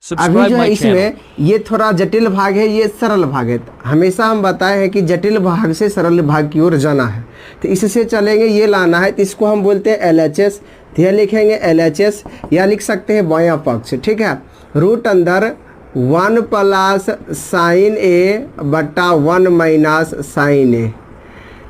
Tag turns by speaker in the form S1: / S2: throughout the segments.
S1: अभी जो है इसमें ये थोड़ा जटिल भाग है, ये सरल भाग है। हमेशा हम बताए हैं कि जटिल भाग से सरल भाग की ओर जाना है, तो इससे चलेंगे, ये लाना है, तो इसको हम बोलते हैं LHS। तो यह लिखेंगे LHS, या लिख सकते हैं बायां पक्ष, ठीक है। रूट अंदर 1 प्लस साइन ए बटा 1 माइनस साइन ए।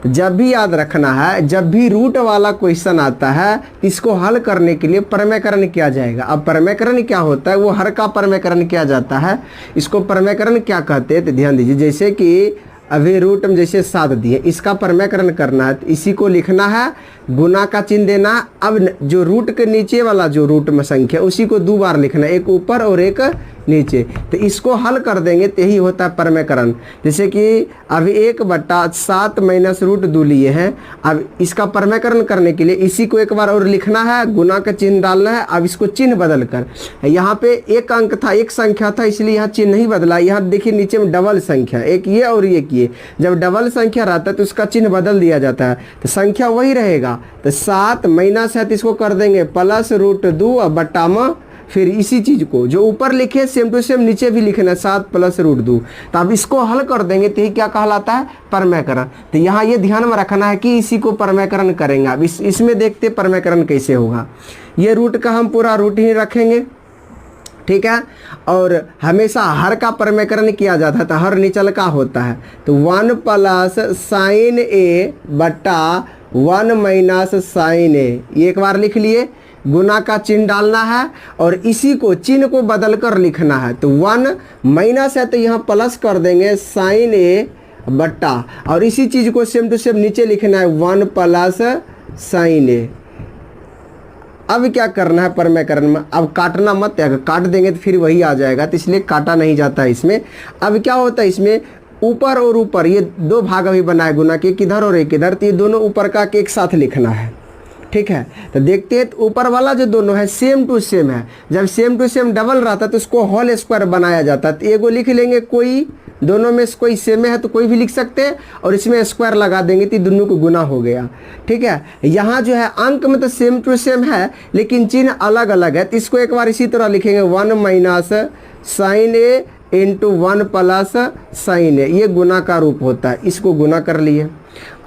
S1: जब भी याद रखना है, जब भी रूट वाला क्वेश्चन आता है, इसको हल करने के लिए प्रमेयकरण किया जाएगा। अब प्रमेयकरण क्या होता है, वो हर का प्रमेयकरण किया जाता है। इसको प्रमेयकरण क्या कहते हैं, तो ध्यान दीजिए। जैसे कि अभी रूट में जैसे 7 दिए, इसका प्रमेयकरण करना है, तो इसी को लिखना है, गुना का चिन्ह देना। अब जो रूट के नीचे वाला जो रूट में संख्या, उसी को 2 बार लिखना है, एक ऊपर और एक नीचे। तो इसको हल कर देंगे तो यही होता है प्रमेयकरण। जैसे कि अभी 1/7 माइनस रूट 2 लिए हैं। अब इसका प्रमेयकरण करने के लिए इसी को एक बार और लिखना है, गुना का चिन्ह डालना है। अब इसको चिन्ह बदल कर, यहाँ पे एक अंक था, एक संख्या था, इसलिए यहाँ चिन्ह नहीं बदला। यहाँ देखिए नीचे में डबल संख्या, एक ये और एक ये। जब डबल संख्या रहता है तो उसका चिन्ह बदल दिया जाता है, तो संख्या वही रहेगा। तो 7 माइनस है तो इसको कर देंगे प्लस रूट 2 और बट्टा में फिर इसी चीज़ को जो ऊपर लिखे सेम टू सेम नीचे भी लिखना है, 7 प्लस रूट 2। तो अब इसको हल कर देंगे तो ये क्या कहलाता है, प्रमेयकरण। तो यहाँ ये ध्यान में रखना है कि इसी को प्रमेयकरण करेंगे। अब इसमें देखते प्रमेयकरण कैसे होगा। ये रूट का हम पूरा रूट ही रखेंगे, ठीक है। और हमेशा हर का प्रमेयकरण किया जाता है, तो हर निचल का होता है। तो 1 प्लस साइन ए बट्टा 1 माइनस साइन ए, ये एक बार लिख लिए। गुना का चिन्ह डालना है और इसी को चिन्ह को बदल कर लिखना है। तो 1 माइनस है तो यहाँ प्लस कर देंगे साइन ए बट्टा, और इसी चीज़ को सेम टू सेम नीचे लिखना है, 1 प्लस साइन ए। अब क्या करना है प्रमेयकरण में, अब काटना मत है, काट देंगे तो फिर वही आ जाएगा, तो इसलिए काटा नहीं जाता है इसमें। अब क्या होता है इसमें, ऊपर और ऊपर ये 2 भाग अभी बनाए गुना के, एक इधर और एक इधर, तो ये दोनों ऊपर का एक साथ लिखना है, ठीक है। तो देखते हैं, तो ऊपर वाला जो दोनों है सेम टू सेम है। जब सेम टू सेम डबल रहता है तो उसको होल स्क्वायर बनाया जाता है। तो एगो लिख लेंगे, कोई दोनों में से कोई सेम है तो कोई भी लिख सकते हैं, और इसमें स्क्वायर लगा देंगे तो दोनों को गुना हो गया, ठीक है। यहाँ जो है अंक में तो सेम टू सेम है, लेकिन चिन्ह अलग अलग है। तो इसको एक बार इसी तरह लिखेंगे, 1 माइनस साइन ए इंटू 1 प्लस साइन ए, ये गुना का रूप होता है। इसको गुना कर लिए।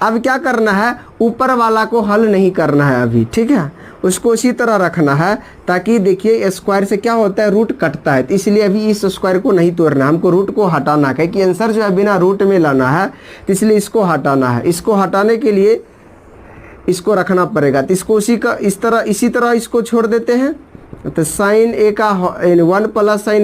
S1: अब क्या करना है, ऊपर वाला को हल नहीं करना है अभी, ठीक है, उसको इसी तरह रखना है, ताकि देखिए स्क्वायर से क्या होता है, रूट कटता है। तो इसलिए अभी इस स्क्वायर को नहीं तोड़ना, हमको रूट को हटाना है, कि आंसर जो है बिना रूट में लाना है, तो इसलिए इसको हटाना है। इसको हटाने के लिए इसको रखना पड़ेगा। तो इसको इसी तरह इसको छोड़ देते हैं। तो साइन ए का 1 प्लस साइन